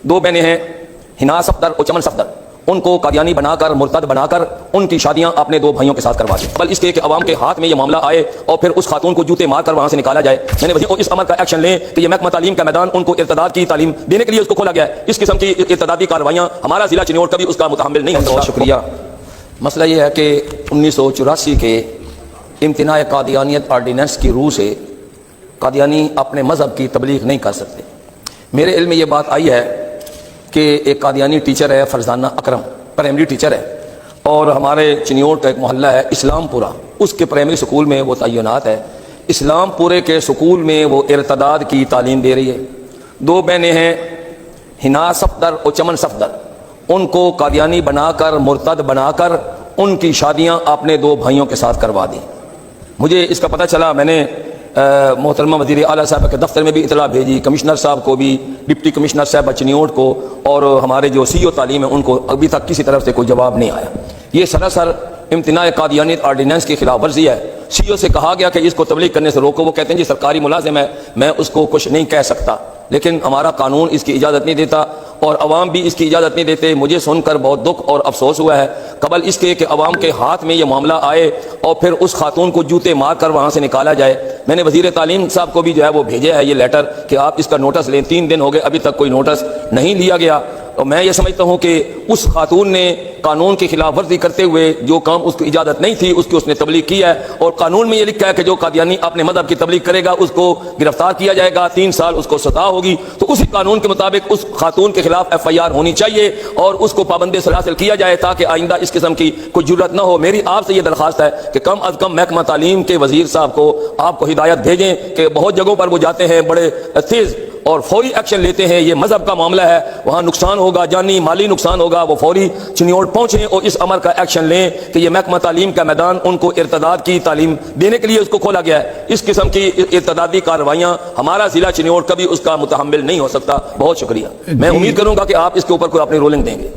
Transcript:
دو بہنیں ہیں ہنا صفدر اور چمن صفدر، ان کو قادیانی بنا کر مرتد بنا کر ان کی شادیاں اپنے دو بھائیوں کے ساتھ کروا دیں، بل اس کے کہ عوام کے ہاتھ میں یہ معاملہ آئے اور پھر اس خاتون کو جوتے مار کر وہاں سے نکالا جائے۔ میں نے وزیر کو اس عمل کا ایکشن لیں کہ یہ محکمہ تعلیم کا میدان ان کو ارتداد کی تعلیم دینے کے لیے اس کو کھولا گیا ہے۔ اس قسم کی ارتدادی کارروائیاں ہمارا ضلع چنیوٹ کبھی اس کا متحمل نہیں ہوتا۔ بہت شکریہ۔ مسئلہ یہ ہے کہ 1984 کے امتناع قادیانیت آرڈیننس کی روح سے قادیانی اپنے مذہب کی تبلیغ نہیں کر سکتے۔ میرے علم میں یہ بات آئی ہے کہ ایک قادیانی ٹیچر ہے فرزانہ اکرم، پرائمری ٹیچر ہے، اور ہمارے چنیوٹ کا ایک محلہ ہے اسلام پورہ، اس کے پرائمری سکول میں وہ تعینات ہے۔ اسلام پورے کے سکول میں وہ ارتداد کی تعلیم دے رہی ہے۔ دو بہنیں ہیں ہنا صفدر اور چمن صفدر، ان کو قادیانی بنا کر مرتد بنا کر ان کی شادیاں اپنے دو بھائیوں کے ساتھ کروا دیں۔ مجھے اس کا پتہ چلا، میں نے محترمہ وزیر اعلیٰ صاحب کے دفتر میں بھی اطلاع بھیجی، کمشنر صاحب کو بھی، ڈپٹی کمشنر صاحب چنیوٹ کو، اور ہمارے جو سی او تعلیم ہے ان کو ابھی تک کسی طرف سے کوئی جواب نہیں آیا۔ یہ سراسر امتناع قادیانیت آرڈیننس کی خلاف ورزی ہے۔ سی او سے کہا گیا کہ اس کو تبلیغ کرنے سے روکو، وہ کہتے ہیں جی سرکاری ملازم ہے، میں اس کو کچھ نہیں کہہ سکتا، لیکن ہمارا قانون اس کی اجازت نہیں دیتا اور عوام بھی اس کی اجازت نہیں دیتے۔ مجھے سن کر بہت دکھ اور افسوس ہوا ہے، قبل اس کے کہ عوام کے ہاتھ میں یہ معاملہ آئے اور پھر اس خاتون کو جوتے مار کر وہاں سے نکالا جائے۔ میں نے وزیر تعلیم صاحب کو بھی جو ہے وہ بھیجا ہے یہ لیٹر کہ آپ اس کا نوٹس لیں۔ 3 دن ہو گئے، ابھی تک کوئی نوٹس نہیں لیا گیا۔ اور میں یہ سمجھتا ہوں کہ اس خاتون نے قانون کی خلاف ورزی کرتے ہوئے جو کام اس کو اجازت نہیں تھی اس کی اس نے تبلیغ کی ہے، اور قانون میں یہ لکھا ہے کہ جو قادیانی اپنے مذہب کی تبلیغ کرے گا اس کو گرفتار کیا جائے گا، 3 سال اس کو سزا ہوگی۔ تو اسی قانون کے مطابق اس خاتون کے خلاف FIR ہونی چاہیے اور اس کو پابند سلاسل کیا جائے تاکہ آئندہ اس قسم کی کوئی جرات نہ ہو۔ میری آپ سے یہ درخواست ہے کہ کم از کم محکمہ تعلیم کے وزیر صاحب کو آپ کو ہدایت بھیجیں کہ بہت جگہوں پر وہ جاتے ہیں، بڑے تیز اور فوری ایکشن لیتے ہیں۔ یہ مذہب کا معاملہ ہے، وہاں نقصان ہوگا، جانی مالی نقصان ہوگا، وہ فوری چنیوٹ پہنچیں اور اس امر کا ایکشن لیں کہ یہ محکمہ تعلیم کا میدان ان کو ارتداد کی تعلیم دینے کے لیے اس کو کھولا گیا ہے۔ اس قسم کی ارتدادی کارروائیاں ہمارا ضلع چنیوٹ کبھی اس کا متحمل نہیں ہو سکتا۔ بہت شکریہ۔ میں امید کروں گا کہ آپ اس کے اوپر کوئی اپنی رولنگ دیں گے۔